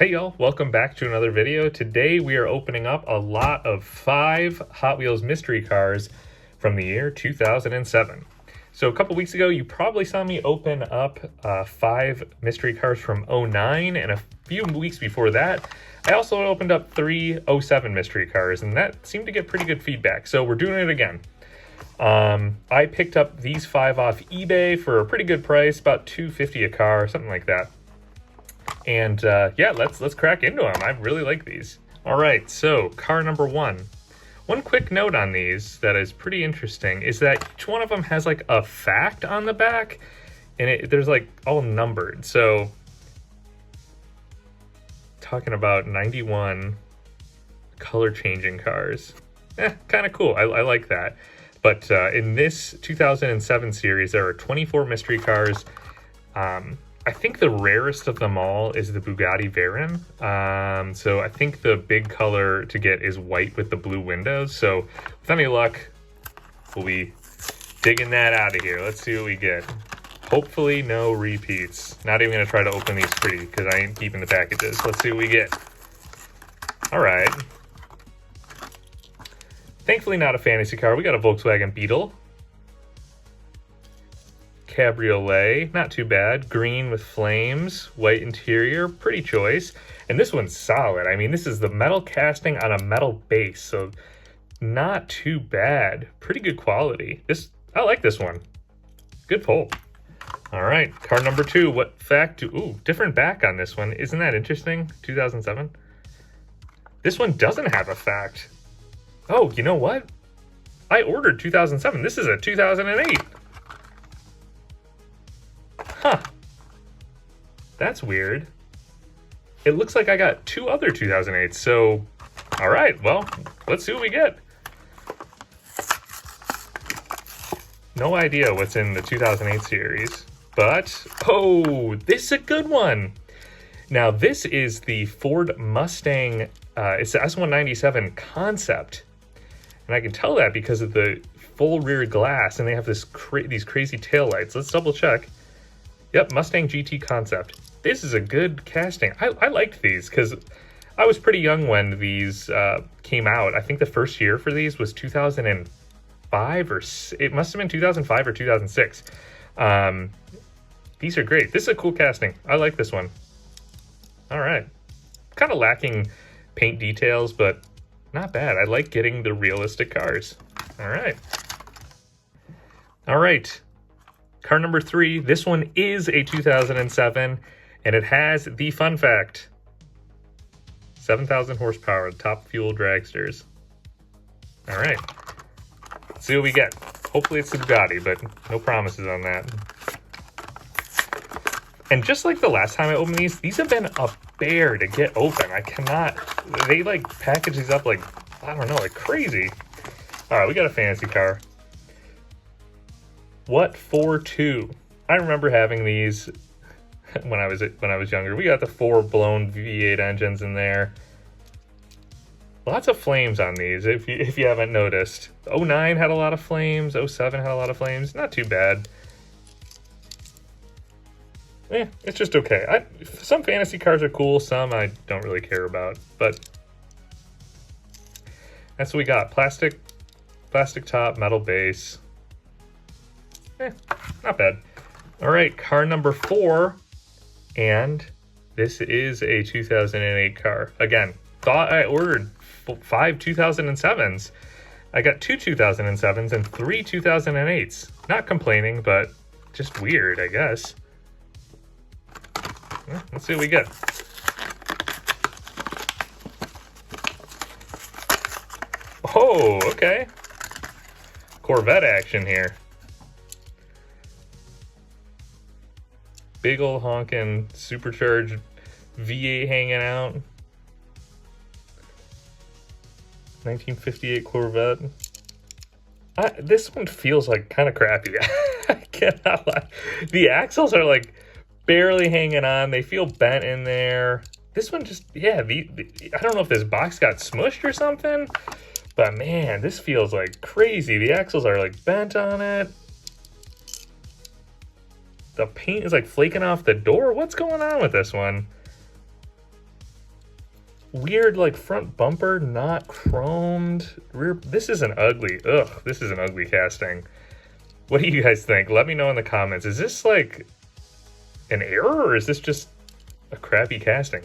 Hey y'all, welcome back to another video. Today we are opening up a lot of 5 Hot Wheels mystery cars from the year 2007. So a couple weeks ago you probably saw me open up 5 mystery cars from 09, and a few weeks before that I also opened up 3 07 mystery cars, and that seemed to get pretty good feedback, so we're doing it again. I picked up these 5 off eBay for a pretty good price, about $2.50 a car, something like that. And yeah, let's crack into them. I really like these. All right, so car number 1. One quick note on these that is pretty interesting is that each one of them has like a fact on the back, and there's like all numbered. So talking about 91 color changing cars. Kind of cool. I like that. But in this 2007 series, there are 24 mystery cars. I think the rarest of them all is the Bugatti Veyron. So I think the big color to get is white with the blue windows. So with any luck, we'll be digging that out of here. Let's see what we get. Hopefully no repeats. Not even gonna try to open these pretty because I ain't keeping the packages. Let's see what we get. All right. Thankfully not a fantasy car. We got a Volkswagen Beetle. Cabriolet, not too bad. Green with flames, white interior, pretty choice. And this one's solid. I mean, this is the metal casting on a metal base, so not too bad. Pretty good quality. I like this one. Good pull. All right, car number 2. What fact ooh, different back on this one. Isn't that interesting? 2007. This one doesn't have a fact. Oh, you know what? I ordered 2007. This is a 2008. Huh. That's weird. It looks like I got 2 other 2008s, so all right, well, let's see what we get. No idea what's in the 2008 series, but oh, this is a good one. Now, this is the Ford Mustang, it's the S197 concept, and I can tell that because of the full rear glass, and they have these crazy taillights. Let's double check. Yep, Mustang GT concept. This is a good casting. I liked these because I was pretty young when these came out. I think the first year for these was 2005 or it must have been 2005 or 2006. These are great. This is a cool casting. I like this one. All right. Kind of lacking paint details, but not bad. I like getting the realistic cars. All right. All right. Car number 3, this one is a 2007, and it has the fun fact. 7,000 horsepower, top fuel dragsters. All right, let's see what we get. Hopefully it's the Bugatti, but no promises on that. And just like the last time I opened these have been a bear to get open. I cannot, they like package these up like, I don't know, like crazy. All right, we got a fantasy car. What 4.2? I remember having these when I was younger. We got the 4 blown V8 engines in there. Lots of flames on these, if you haven't noticed. 09 had a lot of flames. 07 had a lot of flames. Not too bad. It's just okay. Some fantasy cars are cool. Some I don't really care about. But that's what we got. Plastic top, metal base. Not bad. All right, car number 4, and this is a 2008 car. Again, thought I ordered 5 2007s. I got 2 2007s and 3 2008s. Not complaining, but just weird, I guess. Let's see what we get. Oh, okay. Corvette action here. Big old honking supercharged V8 hanging out. 1958 Corvette. This one feels like kind of crappy. I cannot lie. The axles are like barely hanging on. They feel bent in there. This one just, yeah, I don't know if this box got smushed or something, but man, this feels like crazy. The axles are like bent on it. The paint is like flaking off the door. What's going on with this one? weird like front bumper, not chromed. Rear, this is an ugly, this is an ugly casting. What do you guys think? Let me know in the comments. Is this like an error, or is this just a crappy casting?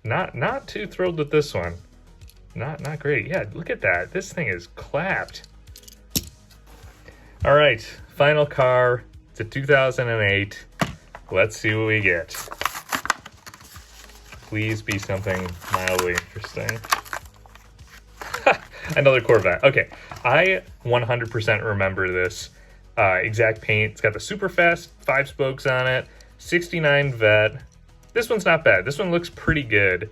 Not too thrilled with this one. Not great. Yeah, look at that. This thing is clapped. All right, final car. It's a 2008. Let's see what we get. Please be something mildly interesting. Another Corvette. Okay, I 100% remember this exact paint. It's got the super fast 5 spokes on it, 69 vet. This one's not bad. This one looks pretty good.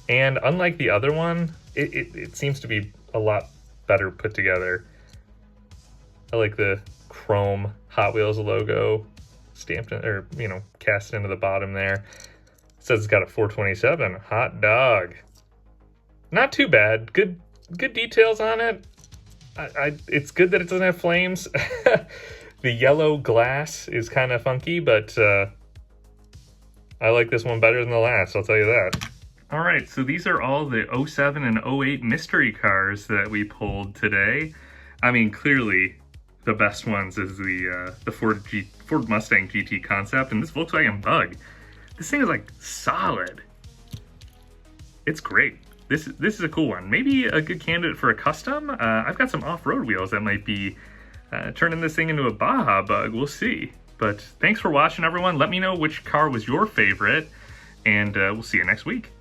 And unlike the other one, it seems to be a lot better put together. I like the chrome Hot Wheels logo stamped in, or, you know, cast into the bottom there. It says it's got a 427 hot dog. Not too bad. Good details on it. It's good that it doesn't have flames. The yellow glass is kind of funky, but I like this one better than the last, I'll tell you that. All right, so these are all the 07 and 08 mystery cars that we pulled today. I mean, clearly the best ones is the Ford Mustang GT concept and this Volkswagen Bug. This thing is like solid. It's great. This is a cool one. Maybe a good candidate for a custom. I've got some off-road wheels that might be turning this thing into a Baja Bug. We'll see. But thanks for watching, everyone. Let me know which car was your favorite, and we'll see you next week.